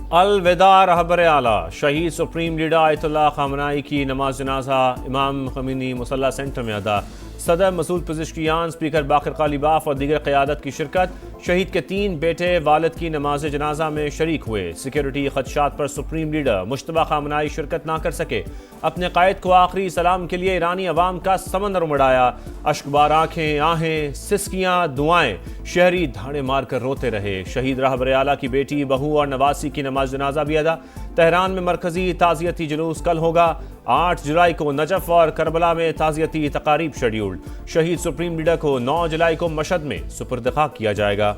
अलविदा रहबर आला। शहीद सुप्रीम लीडर आयतुल्लाह खामनाई की नमाज जनाजा इमाम खमीनी मुसल्ला सेंटर में अदा। सदर मसूद पज़िश्कियान, स्पीकर बाकर कालीबाफ और दीगर क़यादत की शिरकत। शहीद के 3 बेटे वालिद की नमाज जनाजा में शरीक हुए। सिक्योरिटी खदशात पर सुप्रीम लीडर मुश्तबा खामनाई शिरकत ना कर सके। अपने कायद को आखिरी सलाम के लिए ईरानी अवाम का समंदर उमड़ाया। अश्कबार आंखें, आहें, सिसकियाँ, दुआएं, शहरी धाड़े मार कर रोते रहे। शहीद रहबर आला की बेटी, बहू और नवासी की नमाज जनाजा भी अदा। तेहरान में मरकजी ताज़ियती जुलूस कल होगा। 8 जुलाई को नजफ और करबला में ताज़ियती तकारीब शेड्यूल्ड। शहीद सुप्रीम लीडर को 9 जुलाई को मशहद में सुपुर्द खाक किया जाएगा।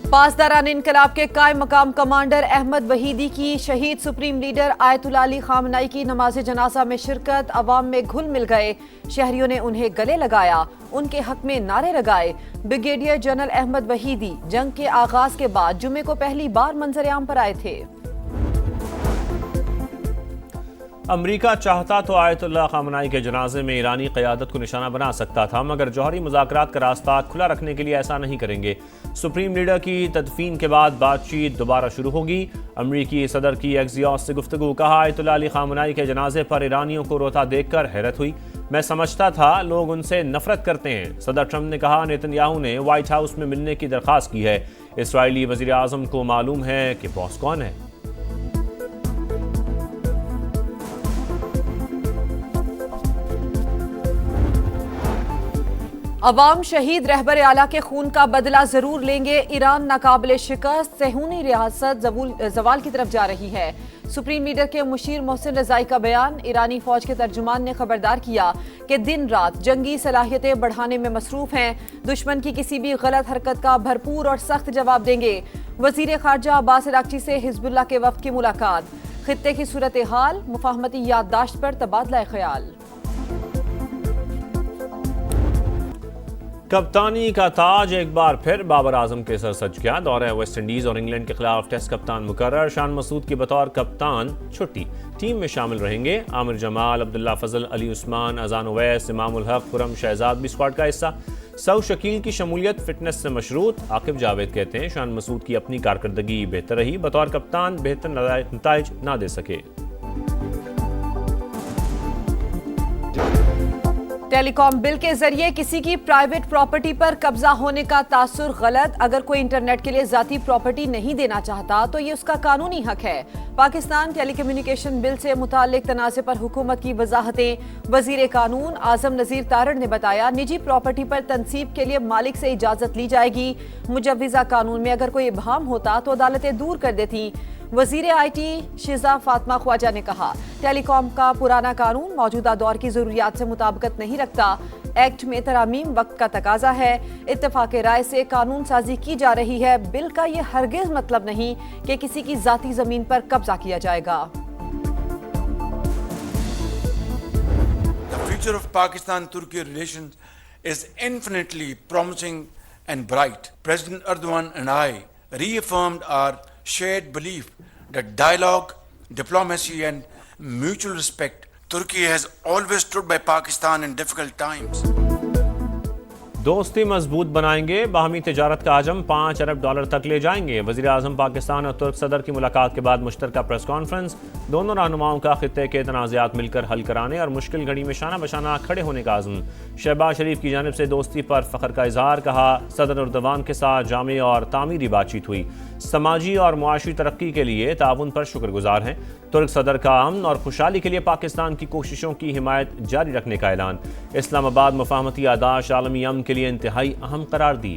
पासदारान इनकलाब के कायम मकाम कमांडर अहमद वहीदी की शहीद सुप्रीम लीडर आयतुल्लाह अली खामनाई की नमाज जनाजा में शिरकत। अवाम में घुल मिल गए। शहरियों ने उन्हें गले लगाया, उनके हक में नारे लगाए। ब्रिगेडियर जनरल अहमद वहीदी जंग के आगाज के बाद जुमे को पहली बार मंजर आम पर आए थे। अमरीका चाहता तो आयतुल्लाह खामनाई के जनाजे में ईरानी क़यादत को निशाना बना सकता था, मगर जौहरी मुज़ाकरात का रास्ता खुला रखने के लिए ऐसा नहीं करेंगे। सुप्रीम लीडर की तदफीन के बाद बातचीत दोबारा शुरू होगी। अमरीकी सदर की एक्सियोस से गुफ्तगू। कहा, आयतुल्लाह अली खामनाई के जनाजे पर ईरानियों को रोता देखकर हैरत हुई। मैं समझता था लोग उनसे नफरत करते हैं। सदर ट्रंप ने कहा, नेतन्याहू ने व्हाइट हाउस में मिलने की दरख्वास्त की है। इसराइली वज़ीर आज़म को मालूम है कि बॉस कौन है। अवाम शहीद रहबर आला के खून का बदला जरूर लेंगे। ईरान नाकाबिले शिकस्त, सेहूनी रियासत जवाल की तरफ जा रही है। सुप्रीम लीडर के मुशीर मोहसिन रजाई का बयान। ईरानी फौज के तर्जुमान ने खबरदार किया कि दिन रात जंगी सलाहियतें बढ़ाने में मसरूफ हैं। दुश्मन की किसी भी गलत हरकत का भरपूर और सख्त जवाब देंगे। वजीर खारजा अब्बास अरागची से हिजबुल्लाह के वफ्द की मुलाकात। खित्ते की सूरत हाल, मुफाहमती याददाश्त पर तबादला ख्याल। कप्तानी का ताज एक बार फिर बाबर आजम के सर सज गया। दौरे वेस्ट इंडीज और इंग्लैंड के खिलाफ टेस्ट कप्तान मुकर्रर। शान मसूद की बतौर कप्तान छुट्टी। टीम में शामिल रहेंगे आमिर जमाल, अब्दुल्ला फजल, अली उस्मान, अजान ओवैस, इमामुल हक, खुरम शहजाद भी स्क्वाड का हिस्सा। सऊ शकील की शमूलियत फिटनेस से मशरूत। आकिब जावेद कहते हैं, शान मसूद की अपनी कारकर्दगी बेहतर रही। बतौर कप्तान बेहतर नताइज ना दे सके। टेलीकॉम बिल के जरिए किसी की प्राइवेट प्रॉपर्टी पर कब्जा होने का तासुर गलत। अगर कोई इंटरनेट के लिए जाती प्रॉपर्टी नहीं देना चाहता तो ये उसका कानूनी हक है। पाकिस्तान टेलीकम्युनिकेशन बिल से मुताल्लिक तनाज़े पर हुकूमत की वजाहतें। वजीर कानून आजम नजीर तारड़ ने बताया, निजी प्रॉपर्टी पर तनसीब के लिए मालिक से इजाजत ली जाएगी। मुजव्विज़ा कानून में अगर कोई इबहाम होता तो अदालतें दूर कर देती। वजीर IT शिजा फातिमा ख्वाजा ने कहा, टेलीकॉम का पुराना कानून मौजूदा दौर की जरूरियात से मुताबिकत नहीं रखता। एक्ट में तरामीम वक्त का तकाजा है। इत्तेफाक राय से कानून साजी की जा रही है। बिल का ये हरगिज मतलब नहीं कि किसी की जाती जमीन पर कब्जा किया जाएगा। The future of Pakistan-Turkey relations is infinitely promising and bright. President Erdogan and I reaffirmed our shared belief that dialogue, diplomacy and mutual respect, Turkey has always stood by Pakistan in difficult times. दोस्ती मजबूत बनाएंगे। बाहमी तिजारत का हजम $5 अरब तक ले जाएंगे। वज़ीर आज़म पाकिस्तान और तुर्क सदर की मुलाकात के बाद मुश्तरका प्रेस कॉन्फ्रेंस। दोनों रहनुमाओं का खित्ते के तनाज़ात मिलकर हल कराने और मुश्किल घड़ी में शाना बशाना खड़े होने का आज़म। शहबाज शरीफ की जानिब से दोस्ती पर फ़ख्र का इजहार। कहा, सदर उर्दवान के साथ जामे और तामीरी बातचीत हुई। समाजी और मुआशी तरक्की के लिए ताउन पर शुक्रगुजार हैं। तुर्क सदर का अमन और खुशहाली के लिए पाकिस्तान की कोशिशों की हिमायत जारी रखने का ऐलान। इस्लामाबाद मुफाहमती याददाश्त आलमी अमन के लिए इंतहाई अहम करार दी।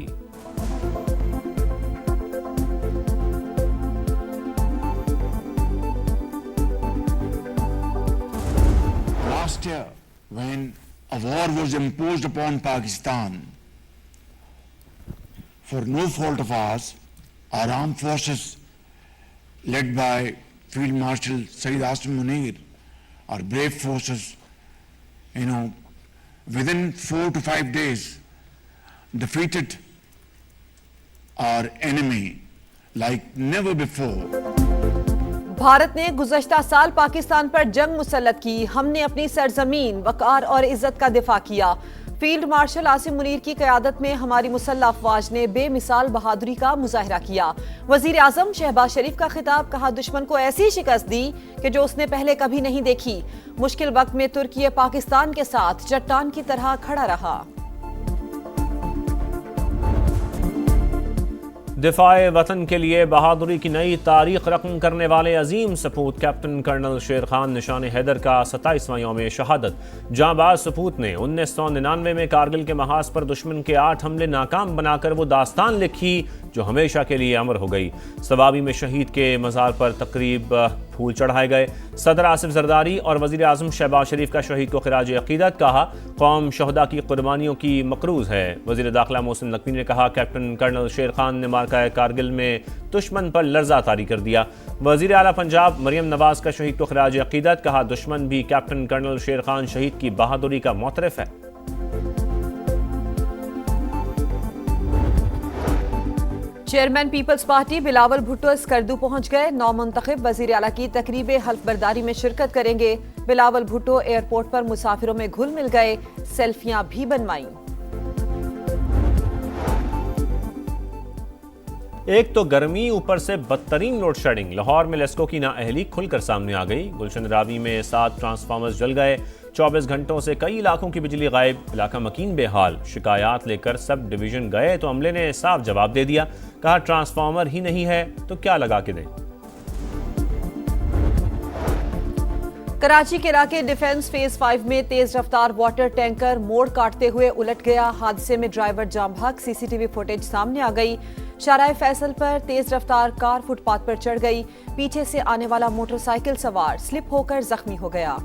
Last year, when a war was imposed upon Pakistan, for no fault of ours, our armed forces, led by Field Marshal Saeed Asim Munir, our brave forces, within 4 to 5 days, defeated our enemy like never before. Bharat ने गुज़श्ता साल पाकिस्तान पर जंग मुसल्लत की। हमने अपनी सरजमीन, वक़ार और इज्जत का दिफा किया। फील्ड मार्शल आसिम मुनीर की क़यादत में हमारी मुसल्लह अफवाज ने बेमिसाल बहादुरी का मुजाहिरा किया। वजीर आजम शहबाज शरीफ का खिताब, कहा दुश्मन को ऐसी शिकस्त दी कि जो उसने पहले कभी नहीं देखी। मुश्किल वक्त में तुर्की पाकिस्तान के साथ चट्टान की तरह खड़ा रहा। दिफाए वतन के लिए बहादुरी की नई तारीख रकम करने वाले अजीम सपूत कैप्टन कर्नल शेर खान निशान हैदर का 27वां यौम शहादत। जांबाज सपूत ने 1999 में कारगिल के महाज पर दुश्मन के 8 हमले नाकाम बनाकर वो दास्तान लिखी जो हमेशा के लिए अमर हो गई। सवाबी में शहीद के मज़ार पर तकरीब फूल चढ़ाए गए। सदर आसिफ जरदारी और वज़ीर आज़म शहबाज शरीफ का शहीद को खिराज अक़ीदत, कहा कौम शहदा की कुर्बानियों की मकरूज़ है। वज़ीर दाखिला मोहसिन नकवी ने कहा कैप्टन कर्नल शेर खान ने मार्का कारगिल में दुश्मन पर लर्जा तारी कर दिया। वज़ीर आला पंजाब मरियम नवाज का शहीद को खिराज अक़ीदत, कहा दुश्मन भी कैप्टन कर्नल शेर खान शहीद की बहादुरी का मोतरफ है। चेयरमैन पीपल्स पार्टी बिलावल भुट्टो स्कर्दू पहुंच गए। नौमुंतखब वजीर आला की तकरीब हल्फ बर्दारी में शिरकत करेंगे। बिलावल भुट्टो एयरपोर्ट पर मुसाफिरों में घुल मिल गए, सेल्फियां भी बनवाईं। एक तो गर्मी, ऊपर से बदतरीन लोड शेडिंग। लाहौर में लेस्को की नाअहली खुलकर सामने आ गई। गुलशन रावी में 7 ट्रांसफार्मर्स जल गए। 24 घंटों से कई इलाकों की बिजली गायब, इलाका मकीन बेहाल। शिकायत लेकर सब डिवीजन गए तो अमले ने साफ जवाब दे दिया, कहा ट्रांसफार्मर ही नहीं है तो क्या लगा के दें। कराची के इलाके डिफेंस फेज 5 में तेज रफ्तार वाटर टैंकर मोड़ काटते हुए उलट गया। हादसे में ड्राइवर जाम भाग, सीसीटीवी फुटेज सामने आ गई। शाहराह फैसल पर तेज रफ्तार कार फुटपाथ पर चढ़ गई। पीछे से आने वाला मोटरसाइकिल सवार स्लिप होकर जख्मी हो गया।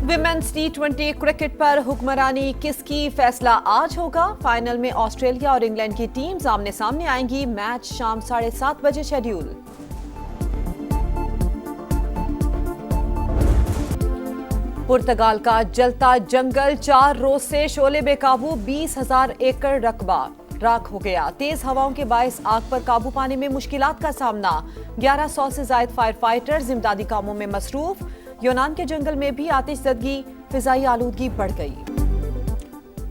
विमेंस T20 क्रिकेट पर हुक्मरानी किसकी, फैसला आज होगा। फाइनल में ऑस्ट्रेलिया और इंग्लैंड की टीम्स आमने सामने आएंगी। मैच शाम 7:30 बजे शेड्यूल। पुर्तगाल का जलता जंगल, 4 रोज से शोले बेकाबू, 20,000 एकड़ रकबा राख हो गया। तेज हवाओं के बायस आग पर काबू पाने में मुश्किलात का सामना। 1100 से ज्यादा फायर फाइटर्स इमदादी कामों में मसरूफ। यूनान के जंगल में भी आतिशज़दगी, फिजाई आलूदगी बढ़ गई।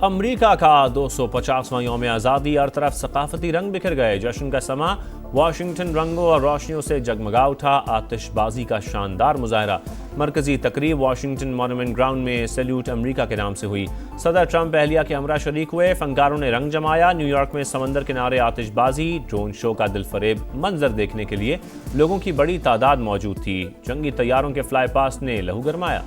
अमरीका का 250वां यौम आज़ादी, हर तरफ सकाफती रंग बिखर गए। जश्न का समा वाशिंगटन रंगों और रोशनियों से जगमगा उठा। आतिशबाजी का शानदार मुजाहरा। मरकजी तकरीब वाशिंगटन मॉन्यूमेंट ग्राउंड में सैल्यूट अमरीका के नाम से हुई। सदर ट्रंप अहलिया के हमरा शरीक हुए। फनकारों ने रंग जमाया। न्यूयॉर्क में समंदर किनारे आतिशबाजी, ड्रोन शो का दिलफरेब मंजर देखने के लिए लोगों की बड़ी तादाद मौजूद थी। जंगी तैयारों के फ्लाई पास्ट ने लहू गरमाया।